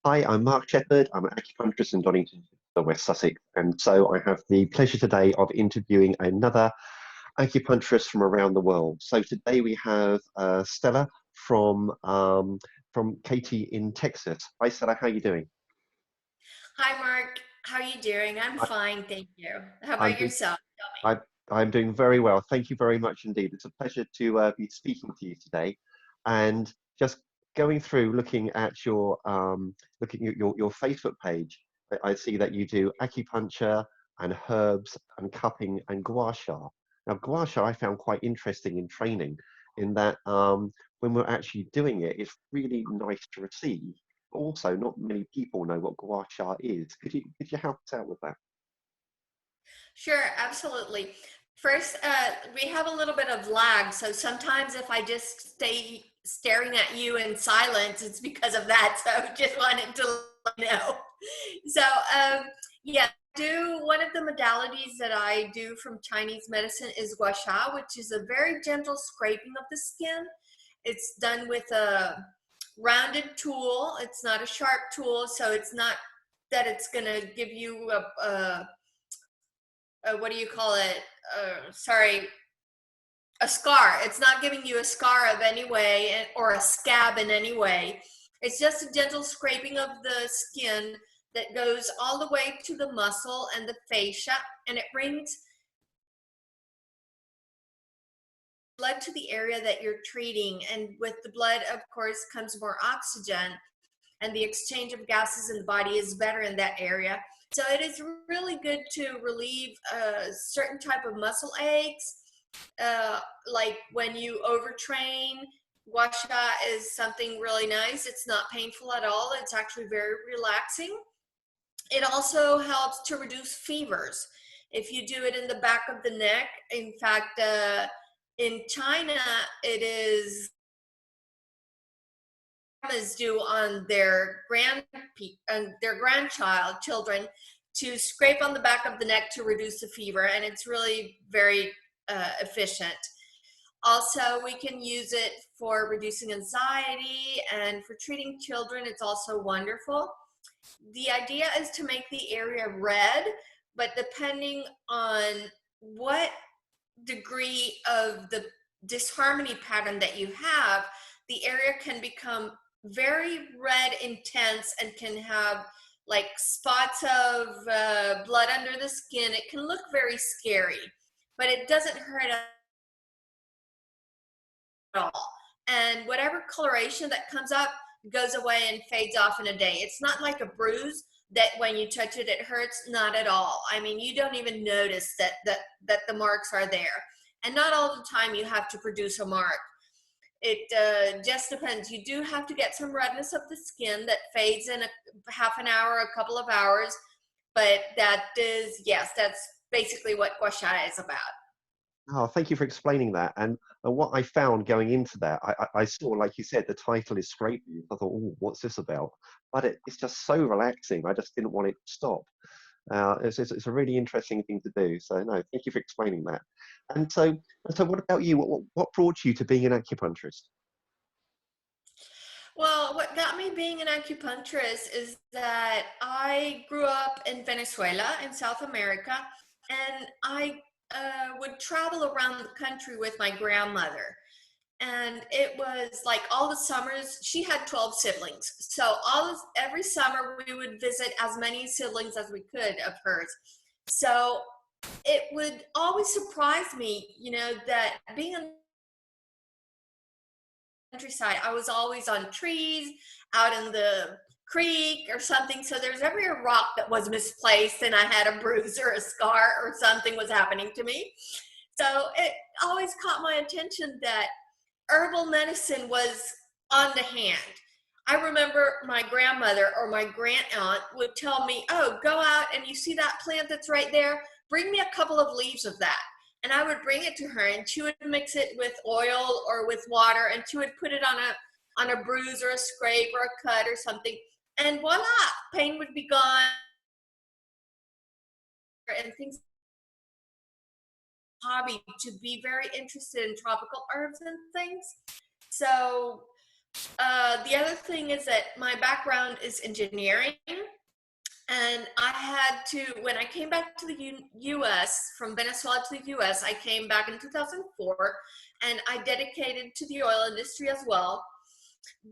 Hi, I'm Mark Shepherd. I'm an acupuncturist in Donington, West Sussex. And so I have the pleasure today of interviewing another acupuncturist from around the world. So today we have Stella from Katy in Texas. Hi, Stella. How are you doing? Hi, Mark. How are you doing? I'm I, fine, thank you. How I'm about doing yourself? I, I'm doing very well. Thank you very much indeed. It's a pleasure to be speaking to you today, and just going through looking at your Facebook page. I see that you do acupuncture and herbs and cupping and gua sha. Now, gua sha I found quite interesting in training, in that when we're actually doing it, it's really nice to receive. Also, not many people know what gua sha is. Could you help us out with that? Sure, absolutely. First, we have a little bit of lag, so sometimes if I just stay staring at you in silence, it's because of that. So just wanted to let you know. So, yeah, do one of the modalities that I do from Chinese medicine is gua sha, which is a very gentle scraping of the skin. It's done with a rounded tool. It's not a sharp tool, so it's not that it's going to give you a what do you call it? Sorry, a scar. It's not giving you a scar of any way or a scab in any way. It's just a gentle scraping of the skin that goes all the way to the muscle and the fascia, and it brings blood to the area that you're treating. And with the blood, of course, comes more oxygen, and the exchange of gases in the body is better in that area. So it is really good to relieve certain type of muscle aches, like when you overtrain. Gua sha is something really nice. It's not painful at all. It's actually very relaxing. It also helps to reduce fevers. If you do it in the back of the neck, in fact, in China, it is is do on their grandchild children to scrape on the back of the neck to reduce the fever, and it's really very efficient. Also, we can use it for reducing anxiety and for treating children. It's also wonderful. The idea is to make the area red, but depending on what degree of the disharmony pattern that you have, the area can become very red intense and can have like spots of blood under the skin. It can look very scary, but it doesn't hurt at all. And whatever coloration that comes up goes away and fades off in a day. It's not like a bruise that when you touch it, it hurts. Not at all. I mean, you don't even notice that the marks are there. And not all the time you have to produce a mark. It just depends. You do have to get some redness of the skin that fades in a half an hour, a couple of hours. But that is, yes, that's basically what gua sha is about. Oh, thank you for explaining that. And what I found going into that, I saw, like you said, the title is Scraping. I thought, oh, what's this about? But it's just so relaxing. I just didn't want it to stop. It's a really interesting thing to do. So no, thank you for explaining that. And so what about you? What brought you to being an acupuncturist? Well, what got me being an acupuncturist is that I grew up in Venezuela in South America, and I would travel around the country with my grandmother. And it was like all the summers, she had 12 siblings. So every summer we would visit as many siblings as we could of hers. So it would always surprise me, that being in countryside. I was always on trees, out in the creek or something. So there's every rock that was misplaced, and I had a bruise or a scar or something was happening to me. So it always caught my attention that herbal medicine was on the hand. I remember my grandmother or my grand aunt would tell me, "Oh, go out and you see that plant that's right there? Bring me a couple of leaves of that." And I would bring it to her, and she would mix it with oil or with water, and she would put it on a bruise or a scrape or a cut or something, and voila, pain would be gone and things. Hobby to be very interested in tropical herbs and things. So The other thing is that my background is engineering, and I had to, when I came back to the US, from Venezuela to the US, I came back in 2004, and I dedicated to the oil industry as well.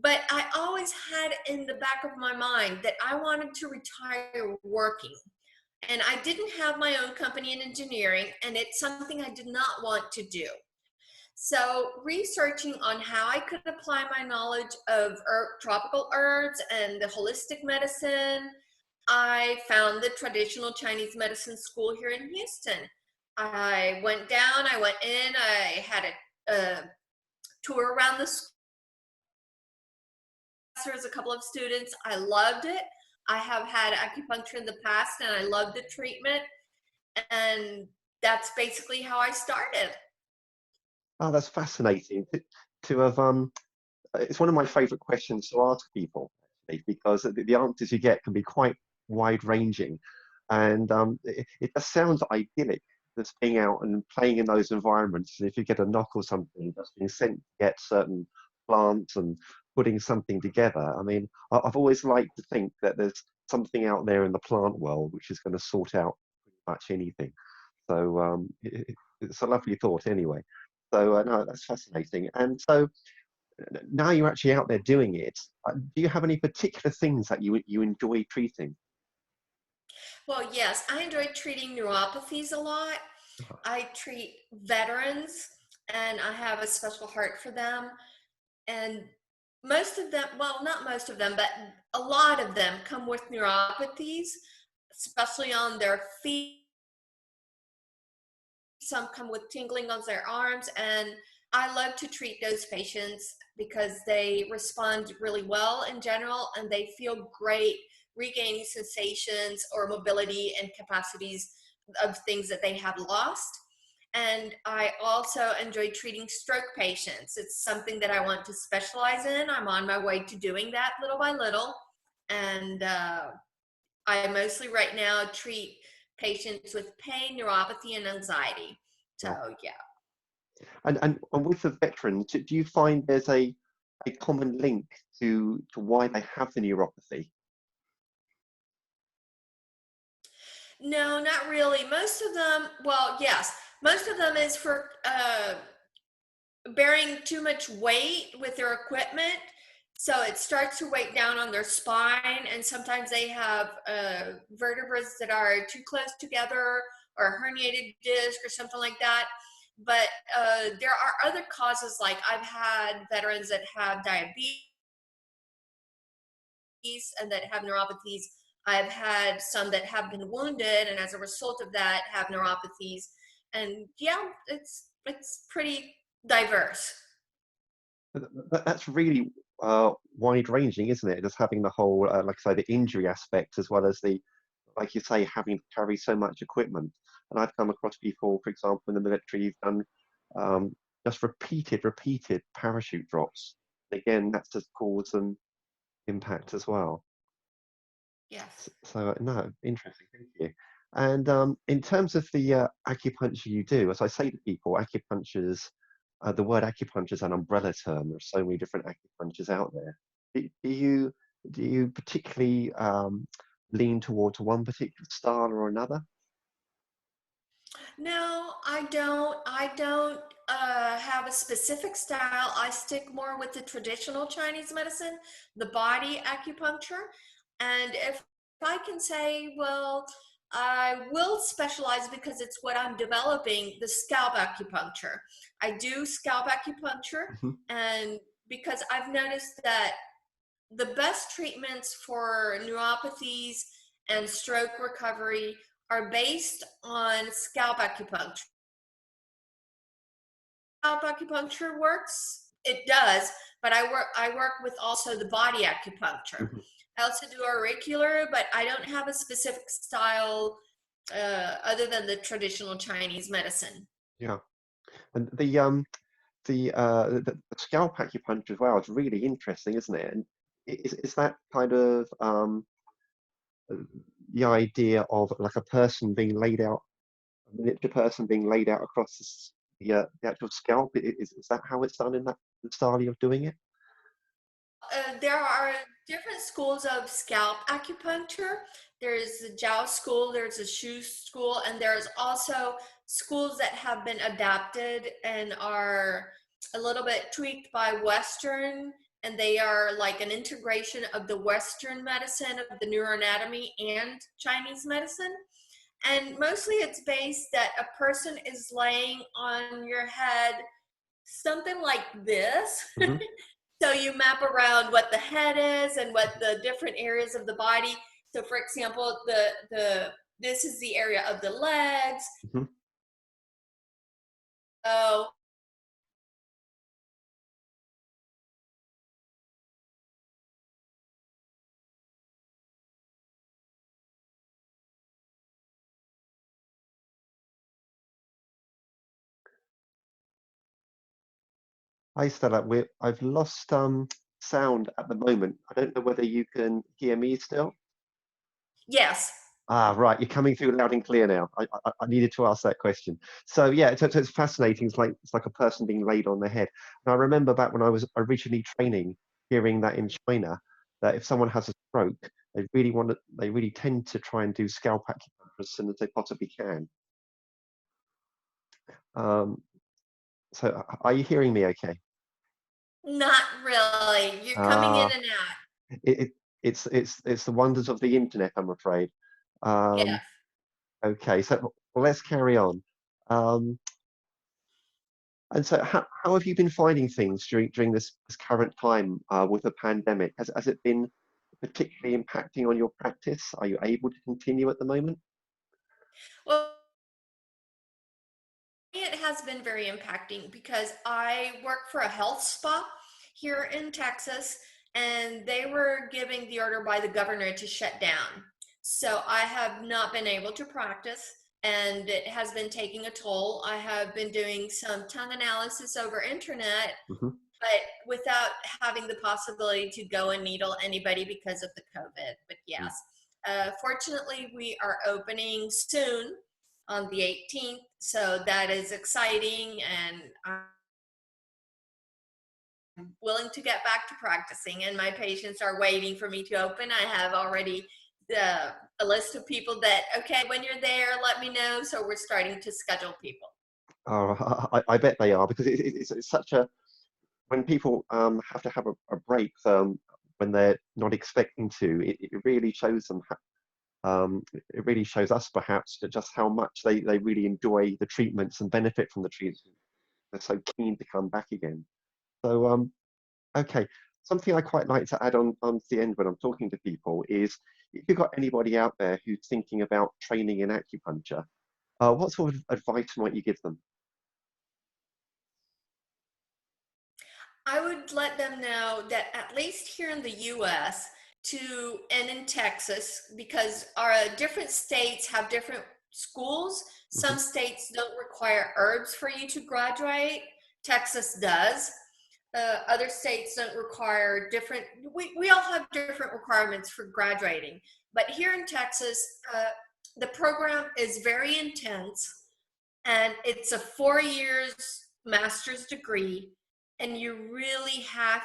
But I always had in the back of my mind that I wanted to retire working. And I didn't have my own company in engineering, and it's something I did not want to do. So, researching on how I could apply my knowledge of tropical herbs and the holistic medicine, I found the traditional Chinese medicine school here in Houston. I went down, I went in, I had a tour around the school. There's a couple of students. I loved it. I have had acupuncture in the past and I loved the treatment. And that's basically how I started. Oh, that's fascinating to have. It's one of my favourite questions to ask people, actually, because the answers you get can be quite wide-ranging, and it just sounds idyllic. Just being out and playing in those environments, and if you get a knock or something, just being sent to get certain plants and putting something together. I mean, I've always liked to think that there's something out there in the plant world which is going to sort out pretty much anything. So it's a lovely thought, anyway. So no, that's fascinating. And so now you're actually out there doing it. Do you have any particular things that you enjoy treating? Well, yes, I enjoy treating neuropathies a lot. I treat veterans and I have a special heart for them. And most of them, well, not most of them, but a lot of them come with neuropathies, especially on their feet. Some come with tingling on their arms, and I love to treat those patients because they respond really well in general and they feel great regaining sensations or mobility and capacities of things that they have lost. And I also enjoy treating stroke patients. It's something that I want to specialize in. I'm on my way to doing that little by little. And I mostly right now treat patients with pain, neuropathy, and anxiety. So, Yeah. yeah. And with the veterans, do you find there's a common link to why they have the neuropathy? No, not really. Most of them, well, yes, most of them is for bearing too much weight with their equipment. So it starts to weigh down on their spine, and sometimes they have vertebrae that are too close together, or a herniated disc, or something like that. But there are other causes, like I've had veterans that have diabetes and that have neuropathies. I've had some that have been wounded and as a result of that have neuropathies. And yeah, it's pretty diverse. That's really wide-ranging, isn't it? Just having the whole, like I say, the injury aspect as well as the, like you say, having to carry so much equipment. And I've come across people, for example, in the military, who've done um, just repeated parachute drops. Again, that's just caused some impact as well. Yes. So, no, interesting. Thank you. And in terms of the acupuncture you do, as I say to people, acupuncture's the word acupuncture is an umbrella term. There's so many different acupunctures out there. Do you particularly lean towards one particular style or another? No, I don't. I don't have a specific style. I stick more with the traditional Chinese medicine, the body acupuncture. And if I can say, well, I will specialize because it's what I'm developing, the scalp acupuncture. I do scalp acupuncture, Mhm. and because I've noticed that the best treatments for neuropathies and stroke recovery are based on scalp acupuncture. Scalp acupuncture works, it does, but I work with also the body acupuncture. Mhm. I also do auricular, but I don't have a specific style other than the traditional Chinese medicine. Yeah, and the scalp acupuncture as well is really interesting, isn't it? And is that kind of the idea of like a person being laid out, a miniature person being laid out across the actual scalp? Is that how it's done in that style of doing it? There are different schools of scalp acupuncture. There's the Jiao school, there's a Shu school, and there's also schools that have been adapted and are a little bit tweaked by Western, and they are like an integration of the Western medicine of the neuroanatomy and Chinese medicine. And mostly it's based that a person is laying on your head, something like this. Hmm. So you map around what the head is and what the different areas of the body. So for example, this is the area of the legs. Hmm. So Hi, Stella. I've lost sound at the moment. I don't know whether you can hear me still. yes. Ah, right. You're coming through loud and clear now. I needed to ask that question. So yeah, so it's fascinating. It's like a person being laid on their head. And I remember back when I was originally training, hearing that in China, that if someone has a stroke, they really tend to try and do scalp acupuncture as soon as they possibly can. Um, so are you hearing me okay? Not really. You're coming in Ah, and out. it, it it's the wonders of the internet, I'm afraid. Um, Yes. okay, so well, let's carry on. Um, And so, how have you been finding things during this current time with the pandemic? Has it been particularly impacting on your practice? Are you able to continue at the moment? Well, it has been very impacting because I work for a health spa here in Texas, and they were giving the order by the governor to shut down. So I have not been able to practice, and it has been taking a toll. I have been doing some tongue analysis over internet, Hmm. but without having the possibility to go and needle anybody because of the COVID. But yes, fortunately, we are opening soon on the 18th, so that is exciting, and I'm willing to get back to practicing. And my patients are waiting for me to open. I have already a list of people that, okay, when you're there, let me know. So we're starting to schedule people. Oh, I bet they are because it's such a when people have to have a break when they're not expecting to, it really shows them. It really shows us perhaps that just how much they really enjoy the treatments and benefit from the treatments. They're so keen to come back again. So okay, something I quite like to add on to the end when I'm talking to people is if you've got anybody out there who's thinking about training in acupuncture, what sort of advice might you give them? I would let them know that at least here in the US and in Texas, because our different states have different schools. Hmm. Some states don't require herbs for you to graduate. Texas does. Other states don't require different, we all have different requirements for graduating. But here in Texas, the program is very intense, and it's a 4 years master's degree, and you really have,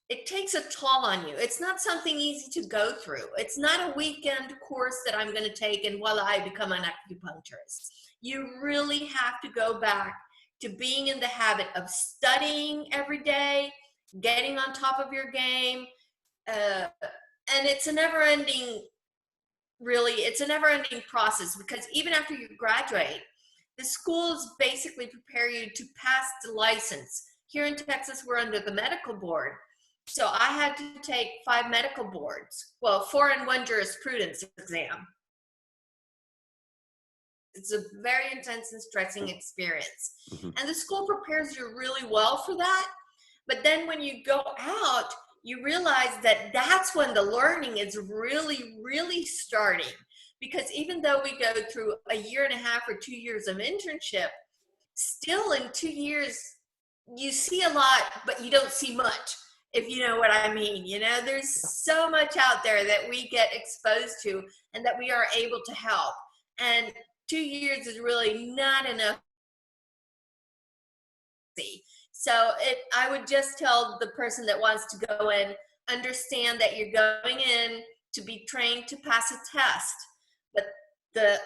it takes a toll on you. It's not something easy to go through. It's not a weekend course that I'm going to take and voila, I become an acupuncturist. You really have to go back to being in the habit of studying every day, getting on top of your game, uh, and it's a never ending, really, it's a never ending process, because even after you graduate, the schools basically prepare you to pass the license. Here in Texas, we're under the medical board. So I had to take 5 medical boards, well, 4 and 1 jurisprudence exam. It's a very intense and stressing experience. Hmm. And the school prepares you really well for that. But then when you go out, you realize that that's when the learning is really, really starting. Because even though we go through a year and a half or 2 years of internship, still in 2 years, you see a lot, but you don't see much, if you know what I mean. You know, there's so much out there that we get exposed to and that we are able to help. And 2 years is really not enough. So I would just tell the person that wants to go in, understand that you're going in to be trained to pass a test, but the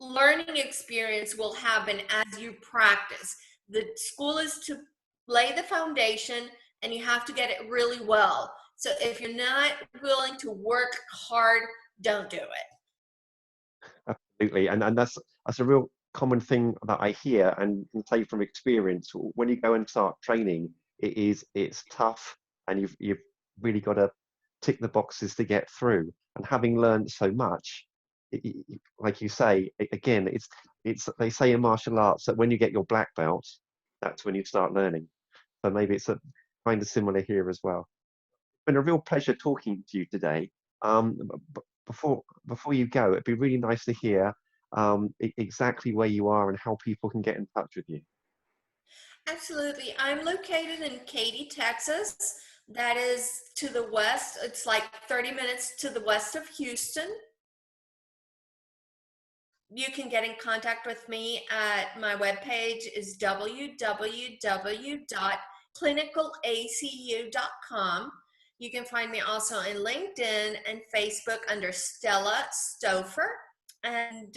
learning experience will happen as you practice. The school is to lay the foundation, and you have to get it really well. So if you're not willing to work hard, don't do it. Absolutely. And that's a real common thing that I hear and can say from experience. When you go and start training, it's tough, and you've really got to tick the boxes to get through. And having learned so much, like you say, again, it's they say in martial arts that when you get your black belt, that's when you start learning. So maybe it's a kind of similar here as well. Been a real pleasure talking to you today. Before you go, it'd be really nice to hear exactly where you are and how people can get in touch with you. Absolutely. I'm located in Katy, Texas. That is to the west. It's like 30 minutes to the west of Houston. You can get in contact with me at my webpage is www.clinicalacu.com. You can find me also in LinkedIn and Facebook under Stella Stoufer. And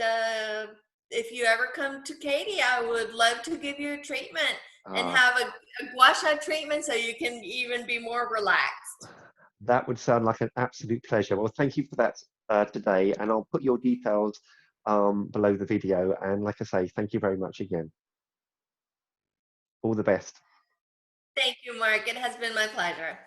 if you ever come to Katy, I would love to give you a treatment and Ah, have a gua sha treatment so you can even be more relaxed. that would sound like an absolute pleasure. Well, thank you for that today, and I'll put your details below the video. And like I say, thank you very much again. All the best. Thank you, Mark. It has been my pleasure.